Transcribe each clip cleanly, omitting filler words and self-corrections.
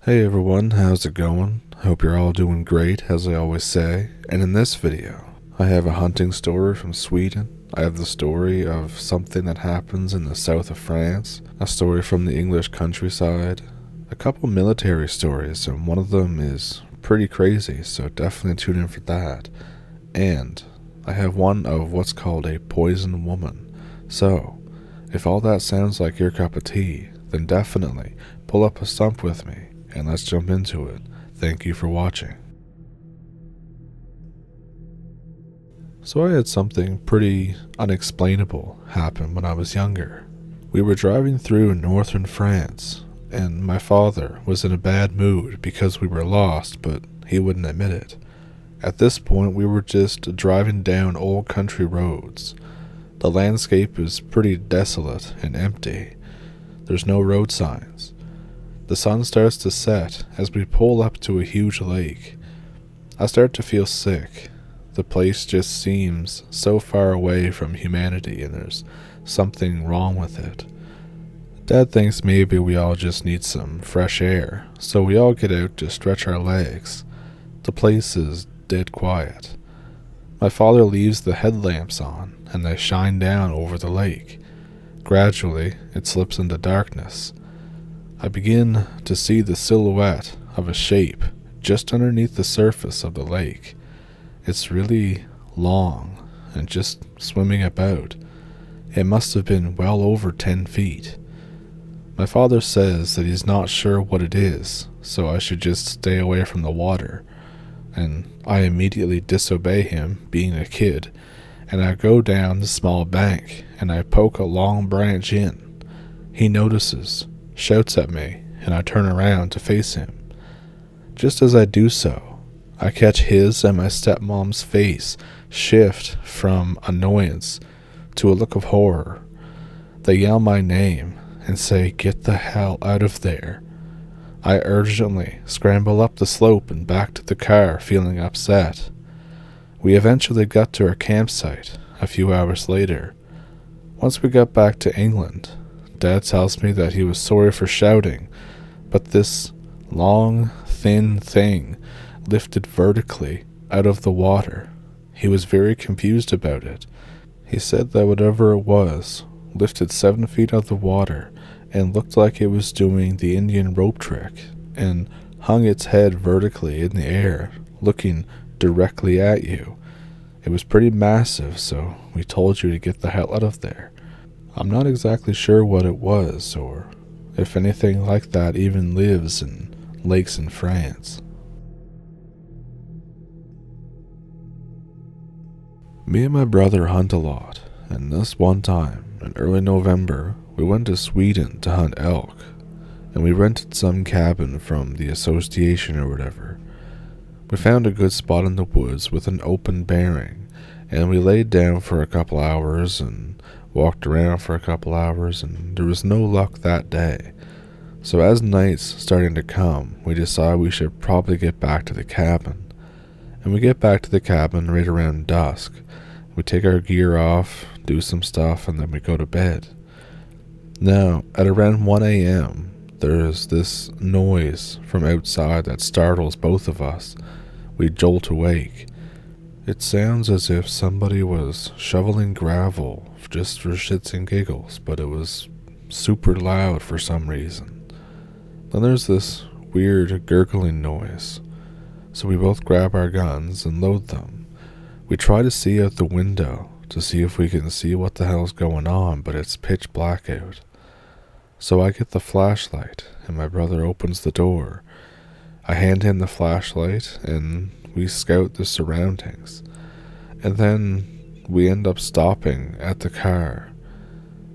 Hey everyone, how's it going? Hope you're all doing great, as I always say. And in this video, I have a hunting story from Sweden. I have the story of something that happens in the south of France, a story from the English countryside, a couple military stories, and one of them is pretty crazy, so definitely tune in for that. And I have one of what's called a poison woman. So, if all that sounds like your cup of tea, then definitely pull up a stump with me and let's jump into it. Thank you for watching. So I had something pretty unexplainable happen when I was younger. We were driving through northern France, and my father was in a bad mood because we were lost, but he wouldn't admit it. At this point, we were just driving down old country roads. The landscape is pretty desolate and empty. There's no road signs. The sun starts to set as we pull up to a huge lake. I start to feel sick. The place just seems so far away from humanity, and there's something wrong with it. Dad thinks maybe we all just need some fresh air, so we all get out to stretch our legs. The place is dead quiet. My father leaves the headlamps on, and they shine down over the lake. Gradually, it slips into darkness. I begin to see the silhouette of a shape just underneath the surface of the lake. It's really long and just swimming about. It must have been well over 10 feet. My father says that he's not sure what it is, so I should just stay away from the water. And I immediately disobey him, being a kid, and I go down the small bank and I poke a long branch in. He notices, shouts at me, and I turn around to face him. Just as I do so, I catch his and my stepmom's face shift from annoyance to a look of horror. They yell my name and say, "Get the hell out of there." I urgently scramble up the slope and back to the car, feeling upset. We eventually got to our campsite a few hours later. Once we got back to England, Dad tells me that he was sorry for shouting, but this long, thin thing lifted vertically out of the water. He was very confused about it. He said that whatever it was lifted 7 feet out of the water and looked like it was doing the Indian rope trick and hung its head vertically in the air, looking directly at you. It was pretty massive, so we told you to get the hell out of there. I'm not exactly sure what it was, or if anything like that even lives in lakes in France. Me and my brother hunt a lot, and this one time, in early November, we went to Sweden to hunt elk, and we rented some cabin from the association or whatever. We found a good spot in the woods with an open bearing, and we laid down for a couple hours and walked around for a couple hours, and there was no luck that day. So as night's starting to come, we decide we should probably get back to the cabin. And we get back to the cabin right around dusk. We take our gear off, do some stuff, and then we go to bed. Now, at around 1 a.m., there's this noise from outside that startles both of us. We jolt awake. It sounds as if somebody was shoveling gravel just for shits and giggles, but it was super loud for some reason. Then there's this weird gurgling noise, so we both grab our guns and load them. We try to see out the window to see if we can see what the hell's going on, but it's pitch black out. So I get the flashlight, and my brother opens the door. I hand him the flashlight, and we scout the surroundings. And then we end up stopping at the car.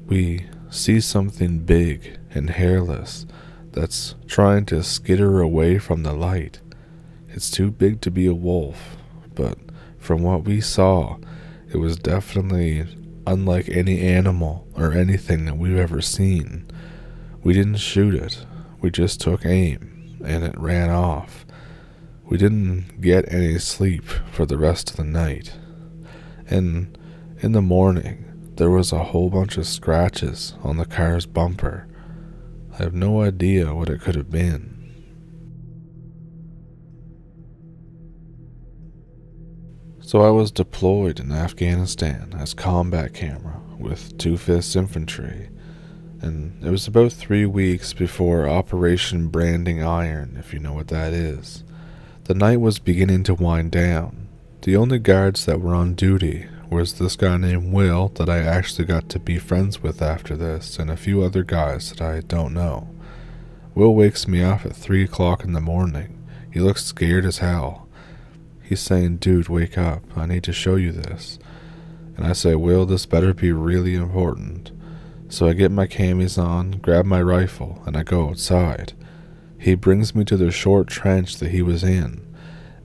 We see something big and hairless that's trying to skitter away from the light. It's too big to be a wolf, but from what we saw, it was definitely unlike any animal or anything that we've ever seen. We didn't shoot it, we just took aim, and it ran off. We didn't get any sleep for the rest of the night. And in the morning, there was a whole bunch of scratches on the car's bumper. I have no idea what it could have been. So I was deployed in Afghanistan as combat camera with 2/5 infantry, and it was about 3 weeks before Operation Branding Iron, if you know what that is. The night was beginning to wind down. The only guards that were on duty was this guy named Will that I actually got to be friends with after this, and a few other guys that I don't know. Will wakes me up at 3 o'clock in the morning. He looks scared as hell. He's saying, "Dude, wake up. I need to show you this." And I say, "Will, this better be really important." So I get my camis on, grab my rifle, and I go outside. He brings me to the short trench that he was in,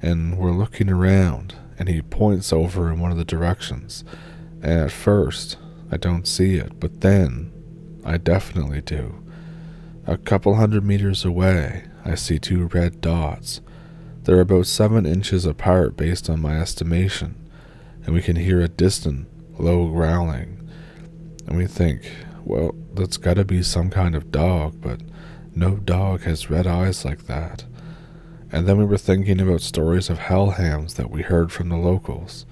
and we're looking around, and he points over in one of the directions. And at first, I don't see it, but then I definitely do. A couple 100 meters away, I see 2 red dots. They're about 7 inches apart based on my estimation, and we can hear a distant, low growling. And we think, well, that's gotta be some kind of dog, but no dog has red eyes like that. And then we were thinking about stories of hellhounds that we heard from the locals.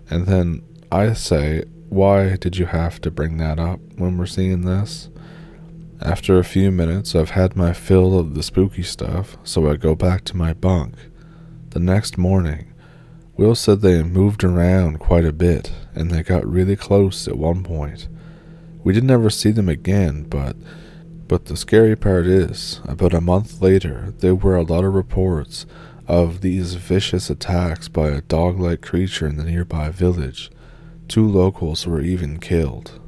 And then I say, why did you have to bring that up when we're seeing this? After a few minutes, I've had my fill of the spooky stuff, so I go back to my bunk. The next morning, Will said they moved around quite a bit, and they got really close at one point. We didn't ever see them again, but the scary part is, about a month later, there were a lot of reports of these vicious attacks by a dog-like creature in the nearby village. 2 locals were even killed.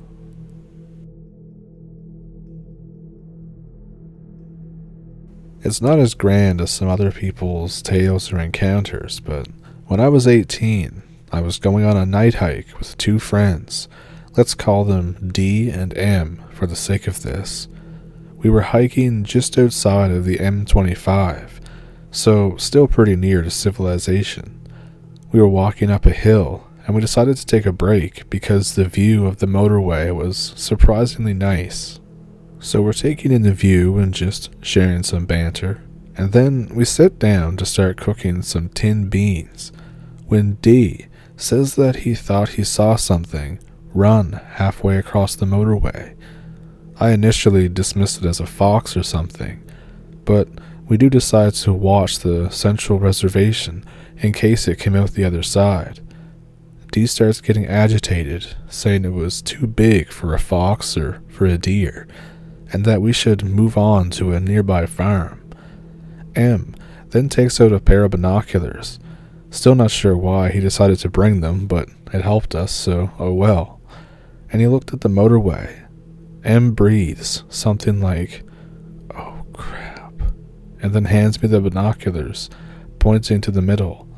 It's not as grand as some other people's tales or encounters, but when I was 18, I was going on a night hike with 2 friends. Let's call them D and M for the sake of this. We were hiking just outside of the M25, so still pretty near to civilization. We were walking up a hill, and we decided to take a break because the view of the motorway was surprisingly nice. So we're taking in the view and just sharing some banter, and then we sit down to start cooking some tinned beans, when D says that he thought he saw something run halfway across the motorway. I initially dismissed it as a fox or something, but we do decide to watch the central reservation in case it came out the other side. D starts getting agitated, saying it was too big for a fox or for a deer, and that we should move on to a nearby farm. M then takes out a pair of binoculars. Still not sure why he decided to bring them, but it helped us, so oh well. And he looked at the motorway. M breathes something like, "Oh crap," and then hands me the binoculars, pointing to the middle.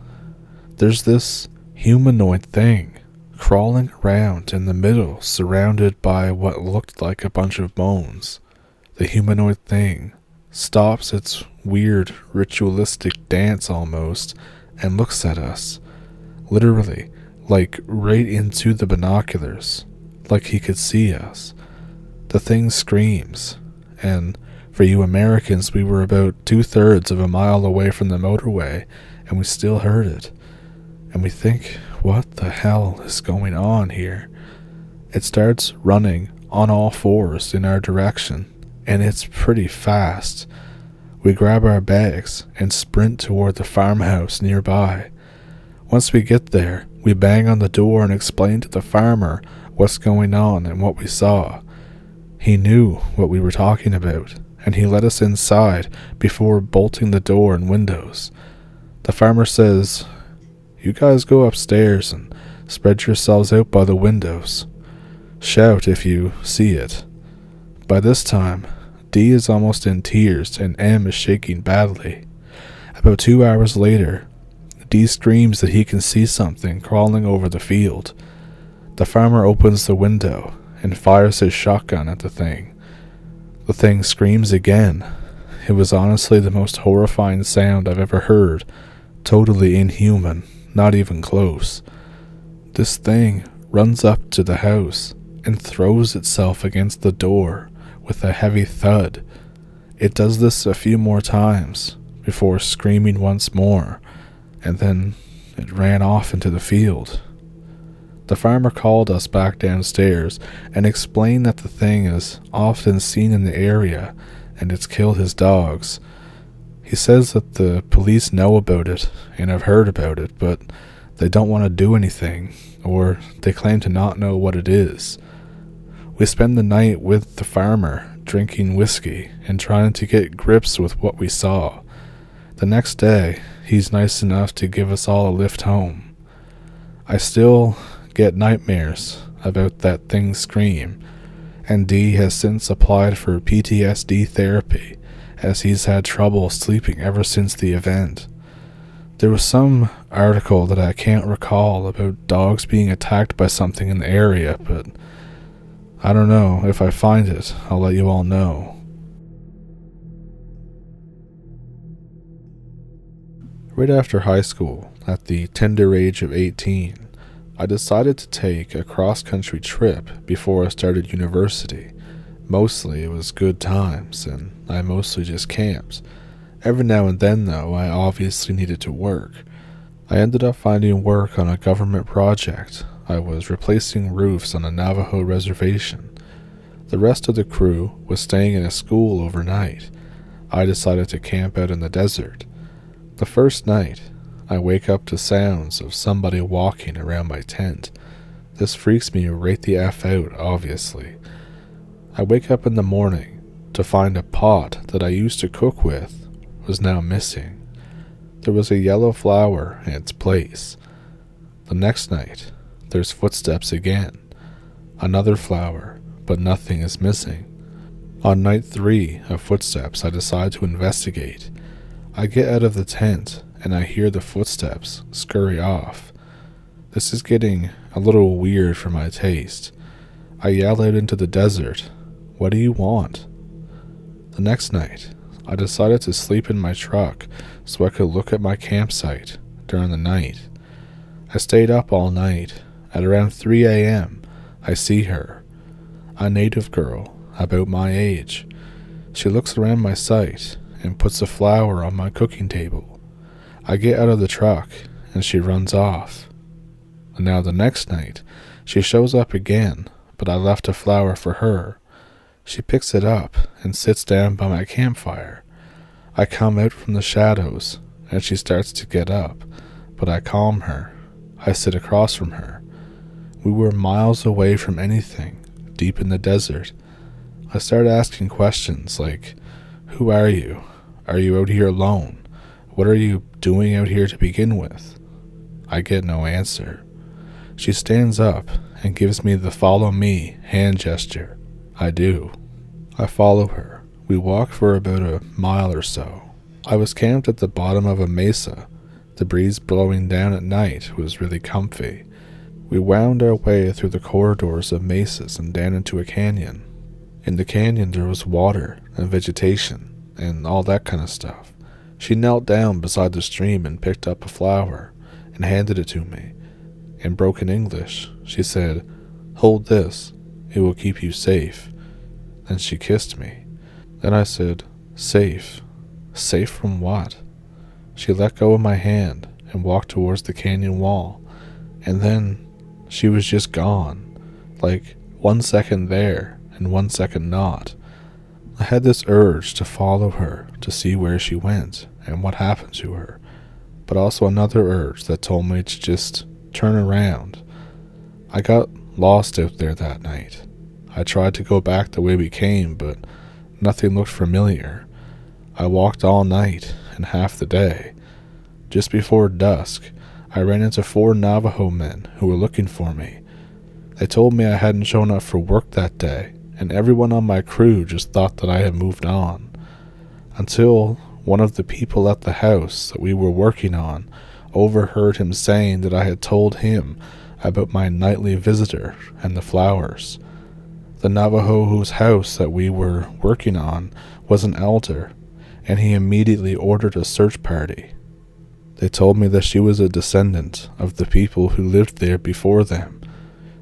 There's this humanoid thing crawling around in the middle, surrounded by what looked like a bunch of bones. The humanoid thing stops its weird ritualistic dance almost and looks at us, literally, like right into the binoculars, like he could see us. The thing screams, and for you Americans, we were about 2/3 of a mile away from the motorway, and we still heard it. And we think, what the hell is going on here? It starts running on all 4s in our direction, and it's pretty fast. We grab our bags and sprint toward the farmhouse nearby. Once we get there, we bang on the door and explain to the farmer what's going on and what we saw. He knew what we were talking about, and he let us inside before bolting the door and windows. The farmer says, "You guys go upstairs and spread yourselves out by the windows. Shout if you see it." By this time, D is almost in tears and M is shaking badly. About 2 hours later, D screams that he can see something crawling over the field. The farmer opens the window and fires his shotgun at the thing. The thing screams again. It was honestly the most horrifying sound I've ever heard. Totally inhuman, not even close. This thing runs up to the house and throws itself against the door with a heavy thud. It does this a few more times before screaming once more, and then it ran off into the field. The farmer called us back downstairs and explained that the thing is often seen in the area and it's killed his dogs. He says that the police know about it and have heard about it, but they don't want to do anything, or they claim to not know what it is. We spend the night with the farmer, drinking whiskey and trying to get grips with what we saw. The next day, he's nice enough to give us all a lift home. I still get nightmares about that thing's scream, and Dee has since applied for PTSD therapy, as he's had trouble sleeping ever since the event. There was some article that I can't recall about dogs being attacked by something in the area, but I don't know. If I find it, I'll let you all know. Right after high school, at the tender age of 18, I decided to take a cross-country trip before I started university. Mostly it was good times, and I mostly just camped. Every now and then, though, I obviously needed to work. I ended up finding work on a government project. I was replacing roofs on a Navajo reservation. The rest of the crew was staying in a school overnight. I decided to camp out in the desert. The first night, I wake up to sounds of somebody walking around my tent. This freaks me right the F out, obviously. I wake up in the morning to find a pot that I used to cook with was now missing. There was a yellow flower in its place. The next night, there's footsteps again. Another flower, but nothing is missing. On night 3 of footsteps, I decide to investigate. I get out of the tent and I hear the footsteps scurry off. This is getting a little weird for my taste. I yell out into the desert, "What do you want?" The next night, I decided to sleep in my truck so I could look at my campsite during the night. I stayed up all night. At around 3 a.m., I see her, a native girl about my age. She looks around my site and puts a flower on my cooking table. I get out of the truck and she runs off. And now the next night, she shows up again, but I left a flower for her. She picks it up and sits down by my campfire. I come out from the shadows and she starts to get up, but I calm her. I sit across from her. We were miles away from anything, deep in the desert. I start asking questions like, "Who are you? Are you out here alone? What are you doing out here to begin with?" I get no answer. She stands up and gives me the follow me hand gesture. I do. I follow her. We walk for about a mile or so. I was camped at the bottom of a mesa. The breeze blowing down at night was really comfy. We wound our way through the corridors of mesas and down into a canyon. In the canyon there was water and vegetation and all that kind of stuff. She knelt down beside the stream and picked up a flower and handed it to me. In broken English, she said, "Hold this. It will keep you safe." Then she kissed me. Then I said, "Safe? Safe from what?" She let go of my hand and walked towards the canyon wall. And then she was just gone. Like 1 second there and 1 second not. I had this urge to follow her to see where she went and what happened to her, but also another urge that told me to just turn around. I got lost out there that night. I tried to go back the way we came, but nothing looked familiar. I walked all night and half the day. Just before dusk, I ran into 4 Navajo men who were looking for me. They told me I hadn't shown up for work that day, and everyone on my crew just thought that I had moved on. Until one of the people at the house that we were working on overheard him saying that I had told him about my nightly visitor and the flowers. The Navajo whose house that we were working on was an elder, and he immediately ordered a search party. They told me that she was a descendant of the people who lived there before them,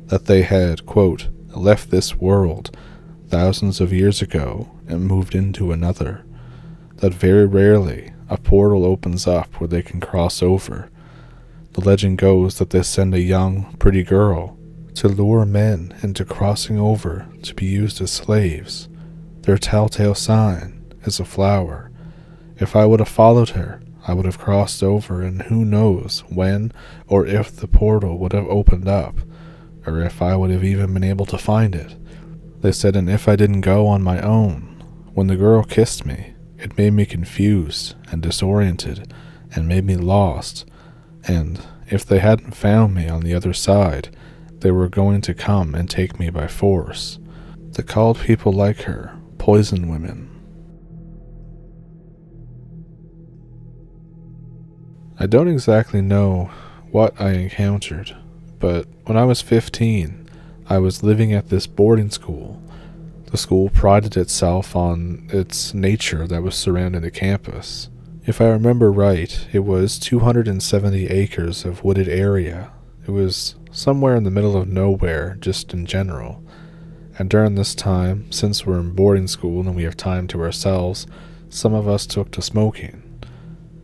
that they had, quote, left this world thousands of years ago and moved into another, that very rarely a portal opens up where they can cross over. The legend goes that they send a young, pretty girl to lure men into crossing over to be used as slaves. Their telltale sign is a flower. If I would have followed her, I would have crossed over, and who knows when or if the portal would have opened up, or if I would have even been able to find it. They said, and if I didn't go on my own, when the girl kissed me, it made me confused and disoriented and made me lost, and if they hadn't found me on the other side, they were going to come and take me by force. They called people like her poison women. I don't exactly know what I encountered, but when I was 15, I was living at this boarding school. The school prided itself on its nature that was surrounding the campus. If I remember right, it was 270 acres of wooded area. It was somewhere in the middle of nowhere, just in general. And during this time, since we're in boarding school and we have time to ourselves, some of us took to smoking.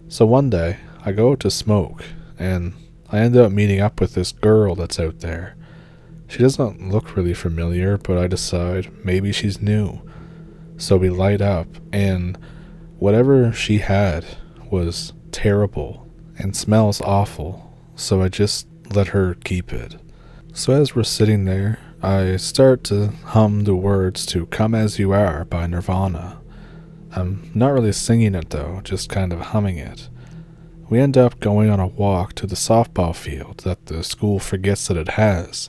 So one day, I go out to smoke, and I end up meeting up with this girl that's out there. She doesn't look really familiar, but I decide maybe she's new. So we light up, and whatever she had was terrible and smells awful, so I just let her keep it. So as we're sitting there, I start to hum the words to Come As You Are by Nirvana. I'm not really singing it though, just kind of humming it. We end up going on a walk to the softball field that the school forgets that it has.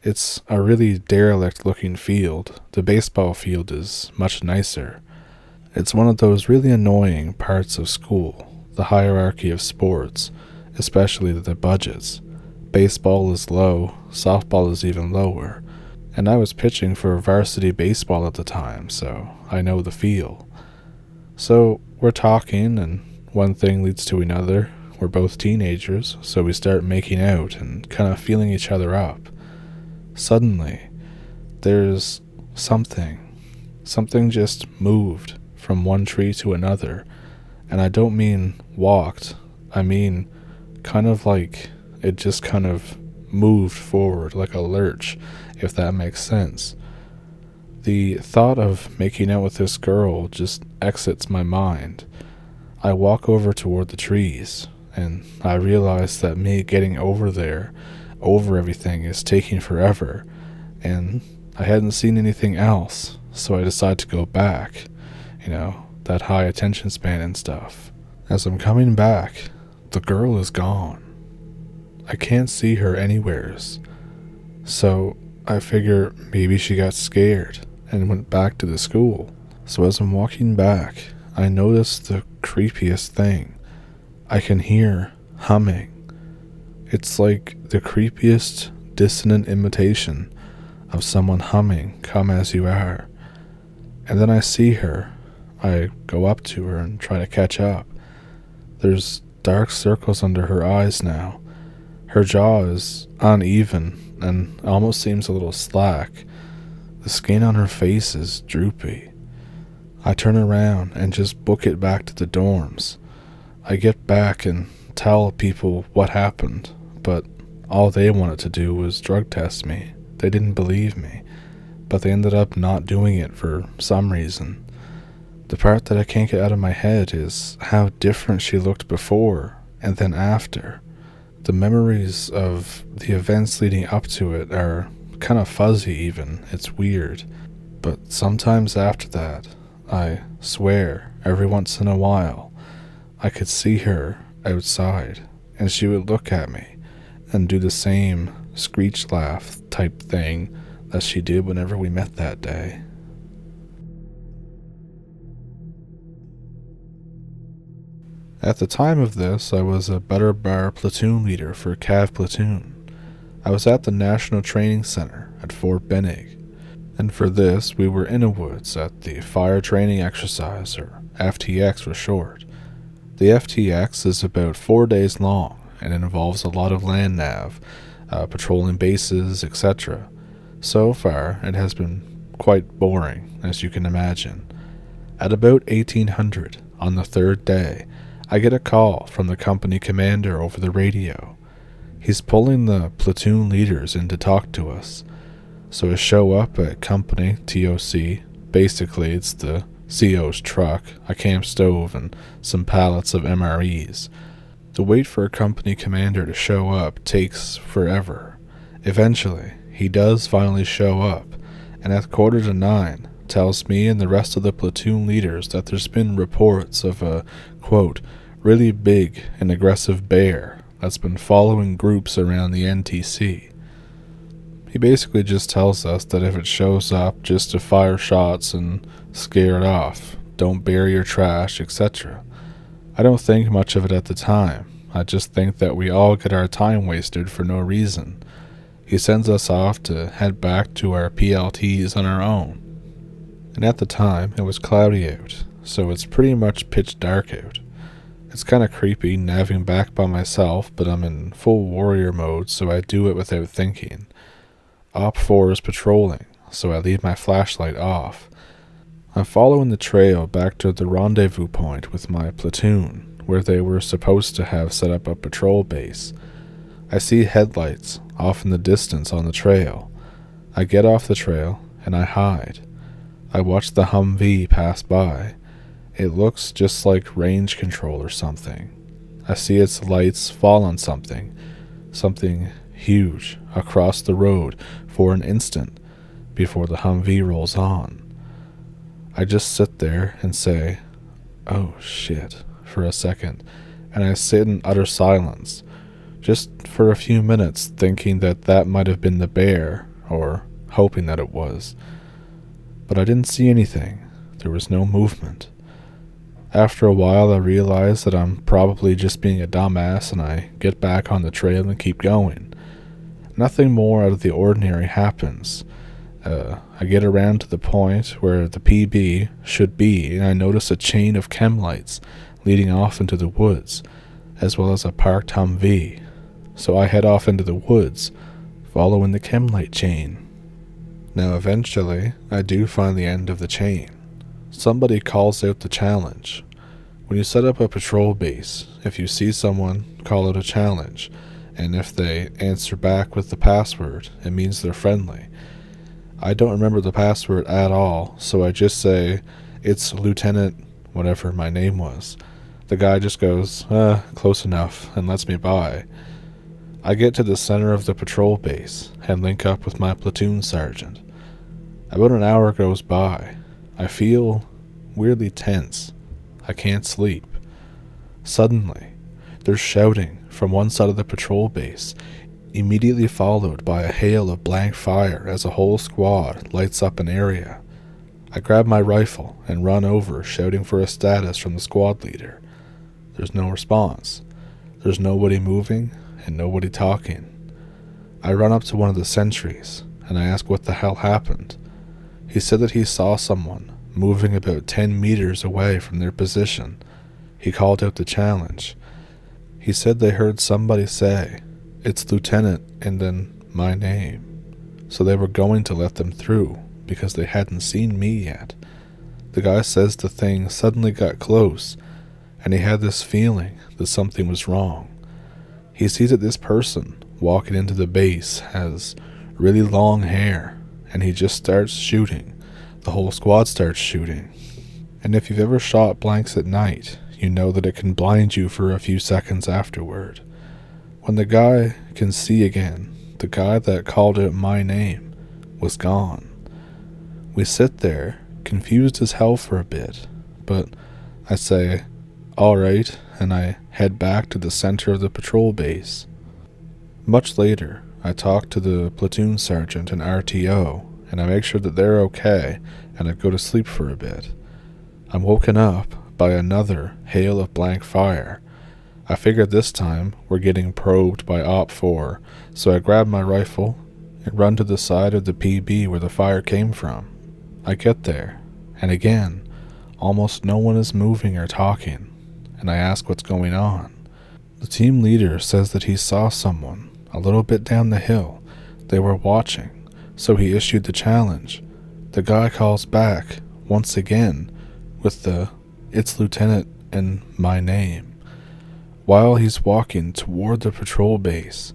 It's a really derelict looking field. The baseball field is much nicer. It's one of those really annoying parts of school, the hierarchy of sports, especially the budgets. Baseball is low, softball is even lower, and I was pitching for varsity baseball at the time, so I know the feel. So we're talking, and one thing leads to another. We're both teenagers, so we start making out and kind of feeling each other up. Suddenly, there's something just moved from one tree to another, and I don't mean walked, I mean kind of like it just kind of moved forward like a lurch, if that makes sense. The thought of making out with this girl just exits my mind. I walk over toward the trees, and I realize that me getting over there, over everything, is taking forever, and I hadn't seen anything else, so I decide to go back. That high attention span and stuff. As I'm coming back, the girl is gone. I can't see her anywheres. So I figure maybe she got scared and went back to the school. So as I'm walking back, I notice the creepiest thing. I can hear humming. It's like the creepiest dissonant imitation of someone humming Come As You Are. And then I see her. I go up to her and try to catch up. There's dark circles under her eyes now. Her jaw is uneven and almost seems a little slack. The skin on her face is droopy. I turn around and just book it back to the dorms. I get back and tell people what happened, but all they wanted to do was drug test me. They didn't believe me, but they ended up not doing it for some reason. The part that I can't get out of my head is how different she looked before and then after. The memories of the events leading up to it are kind of fuzzy even. It's weird. But sometimes after that, I swear, every once in a while, I could see her outside, and she would look at me and do the same screech laugh type thing that she did whenever we met that day. At the time of this, I was a Butter Bar platoon leader for Cav Platoon. I was at the National Training Center at Fort Benning, and for this, we were in the woods at the Fire Training Exercise, or FTX for short. The FTX is about 4 days long, and it involves a lot of land nav, patrolling bases, etc. So far, it has been quite boring, as you can imagine. At about 1800, on the third day, I get a call from the company commander over the radio. He's pulling the platoon leaders in to talk to us. So I show up at company TOC. Basically, it's the CO's truck, a camp stove, and some pallets of MREs. To wait for a company commander to show up takes forever. Eventually, he does finally show up, and at 8:45 tells me and the rest of the platoon leaders that there's been reports of a, quote, really big and aggressive bear that's been following groups around the NTC. He basically just tells us that if it shows up, just to fire shots and scare it off, don't bury your trash, etc. I don't think much of it at the time. I just think that we all get our time wasted for no reason. He sends us off to head back to our PLTs on our own. And at the time, it was cloudy out, so it's pretty much pitch dark out. It's kind of creepy navving back by myself, but I'm in full warrior mode, so I do it without thinking. Op 4 is patrolling, so I leave my flashlight off. I'm following the trail back to the rendezvous point with my platoon, where they were supposed to have set up a patrol base. I see headlights off in the distance on the trail. I get off the trail, and I hide. I watch the Humvee pass by. It looks just like range control or something. I see its lights fall on something huge across the road for an instant before the Humvee rolls on. I just sit there and say, "Oh shit," for a second, and I sit in utter silence, just for a few minutes, thinking that that might have been the bear, or hoping that it was. But I didn't see anything. There was no movement. After a while, I realize that I'm probably just being a dumbass, and I get back on the trail and keep going. Nothing more out of the ordinary happens. I get around to the point where the PB should be, and I notice a chain of chem lights leading off into the woods, as well as a parked Humvee. So I head off into the woods, following the chem light chain. Now eventually, I do find the end of the chain. Somebody calls out the challenge. When you set up a patrol base, if you see someone, call it a challenge, and if they answer back with the password, it means they're friendly. I don't remember the password at all, so I just say, "It's Lieutenant," whatever my name was. The guy just goes, close enough, and lets me by. I get to the center of the patrol base and link up with my platoon sergeant. About an hour goes by. I feel weirdly tense. I can't sleep. Suddenly, there's shouting from one side of the patrol base, immediately followed by a hail of blank fire as a whole squad lights up an area. I grab my rifle and run over, shouting for a status from the squad leader. There's no response. There's nobody moving and nobody talking. I run up to one of the sentries and I ask what the hell happened. He said that he saw someone moving about 10 meters away from their position. He called out the challenge. He said they heard somebody say, "It's Lieutenant," and then my name. So they were going to let them through because they hadn't seen me yet. The guy says the thing suddenly got close and he had this feeling that something was wrong. He sees that this person walking into the base has really long hair, and he just starts shooting. The whole squad starts shooting. And if you've ever shot blanks at night, you know that it can blind you for a few seconds afterward. When the guy can see again, the guy that called out my name was gone. We sit there, confused as hell for a bit, but I say, "Alright," and I head back to the center of the patrol base. Much later, I talk to the platoon sergeant and RTO, and I make sure that they're okay, and I go to sleep for a bit. I'm woken up by another hail of blank fire. I figured this time we're getting probed by Op 4, so I grab my rifle and run to the side of the PB where the fire came from. I get there, and again, almost no one is moving or talking, and I ask what's going on. The team leader says that he saw someone a little bit down the hill. They were watching, so he issued the challenge. The guy calls back, once again, with the "It's Lieutenant" and my name. While he's walking toward the patrol base,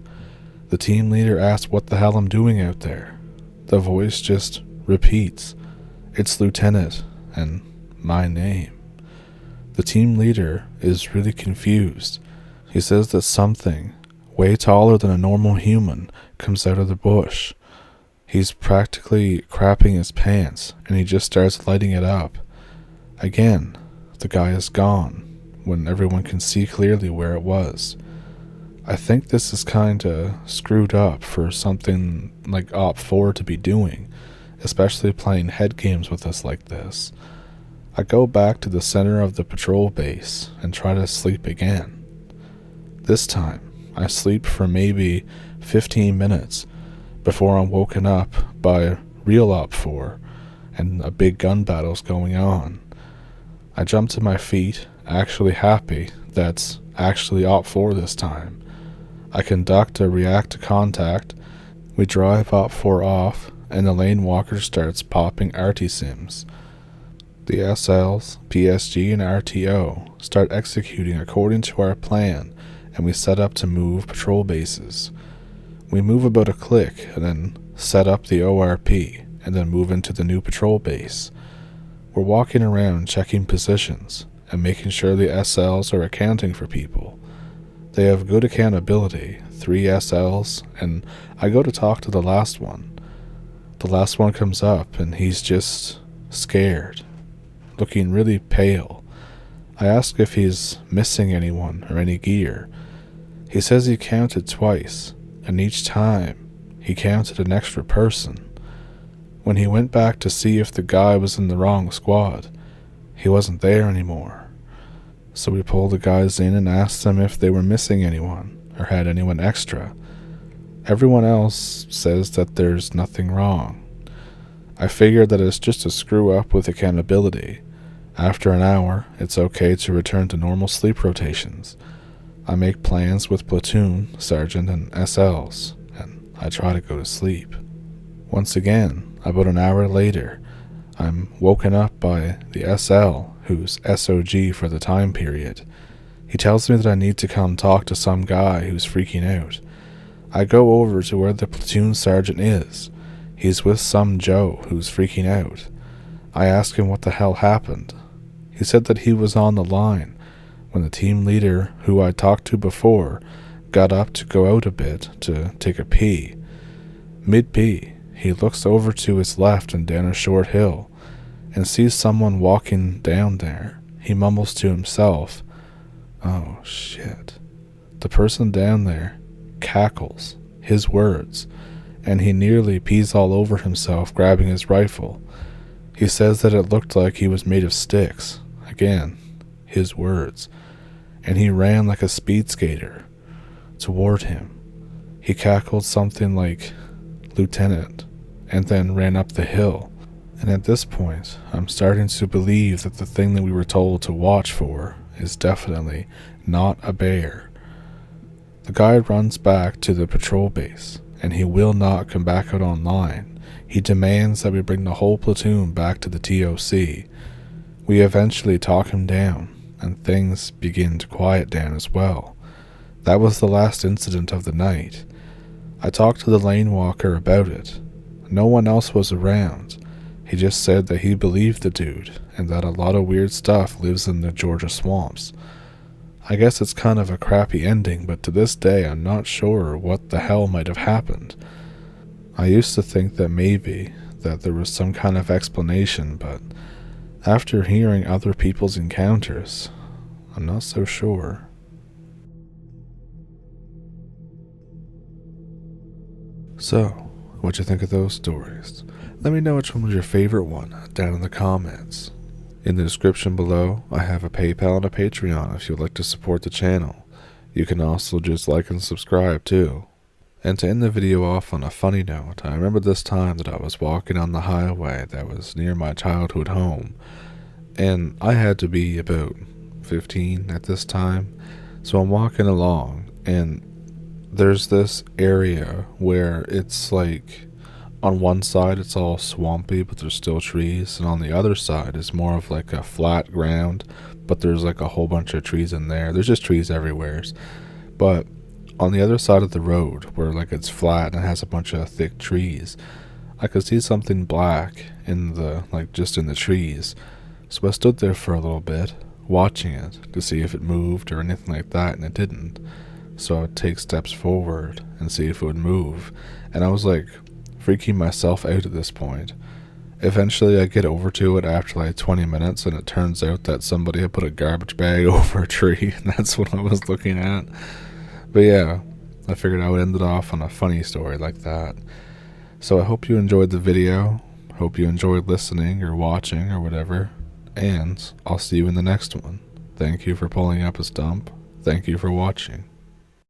The team leader asks what the hell I'm doing out there. The voice just repeats, "It's Lieutenant," and my name. The team leader is really confused. He says that something way taller than a normal human comes out of the bush. He's practically crapping his pants, and he just starts lighting it up. Again, the guy is gone, when everyone can see clearly where it was. I think this is kinda screwed up for something like Op 4 to be doing, especially playing head games with us like this. I go back to the center of the patrol base and try to sleep again. This time, I sleep for maybe 15 minutes before I'm woken up by real Op 4 and a big gun battle's going on. I jump to my feet, actually happy that's actually Op 4 this time. I conduct a react to contact, we drive Op 4 off, and the lane walker starts popping RT sims. The SLs, PSG, and RTO start executing according to our plan, and we set up to move patrol bases. We move about a click and then set up the ORP and then move into the new patrol base. We're walking around checking positions and making sure the SLs are accounting for people. They have good accountability, 3 SLs, and I go to talk to the last one. The last one comes up and he's just scared, looking really pale. I ask if he's missing anyone or any gear. He says he counted twice, and each time he counted an extra person. When he went back to see if the guy was in the wrong squad, he wasn't there anymore. So we pulled the guys in and asked them if they were missing anyone or had anyone extra. Everyone else says that there's nothing wrong. I figured that it's just a screw up with accountability. After an hour, it's okay to return to normal sleep rotations. I make plans with platoon, sergeant, and SLs, and I try to go to sleep. Once again, about an hour later, I'm woken up by the SL, who's SOG for the time period. He tells me that I need to come talk to some guy who's freaking out. I go over to where the platoon sergeant is. He's with some Joe who's freaking out. I ask him what the hell happened. He said that he was on the line when the team leader, who I talked to before, got up to go out a bit to take a pee. Mid-pee, he looks over to his left and down a short hill and sees someone walking down there. He mumbles to himself, "Oh shit." The person down there cackles, his words, and he nearly pees all over himself grabbing his rifle. He says that it looked like he was made of sticks. Again, his words. And he ran like a speed skater toward him. He cackled something like, "Lieutenant," and then ran up the hill. And at this point, I'm starting to believe that the thing that we were told to watch for is definitely not a bear. The guy runs back to the patrol base, and he will not come back out online. He demands that we bring the whole platoon back to the TOC. We eventually talk him down, and things begin to quiet down as well. That was the last incident of the night. I talked to the lane walker about it. No one else was around. He just said that he believed the dude, and that a lot of weird stuff lives in the Georgia swamps. I guess it's kind of a crappy ending, but to this day I'm not sure what the hell might have happened. I used to think that maybe that there was some kind of explanation, but after hearing other people's encounters, I'm not so sure. So, what'd you think of those stories? Let me know which one was your favorite one down in the comments. In the description below, I have a PayPal and a Patreon if you'd like to support the channel. You can also just like and subscribe too. And to end the video off on a funny note, I remember this time that I was walking on the highway that was near my childhood home, and I had to be about 15 at this time, so I'm walking along, and there's this area where it's like, on one side it's all swampy but there's still trees, and on the other side is more of like a flat ground, but there's like a whole bunch of trees in there. There's just trees everywhere. But on the other side of the road, where like it's flat and it has a bunch of thick trees, I could see something black in the, like, just in the trees. So I stood there for a little bit, watching it to see if it moved or anything like that, and it didn't. So I would take steps forward and see if it would move, and I was like freaking myself out at this point. Eventually I get over to it after like 20 minutes, and it turns out that somebody had put a garbage bag over a tree, and that's what I was looking at. But yeah, I figured I would end it off on a funny story like that. So I hope you enjoyed the video, hope you enjoyed listening or watching or whatever, and I'll see you in the next one. Thank you for pulling up a stump. Thank you for watching.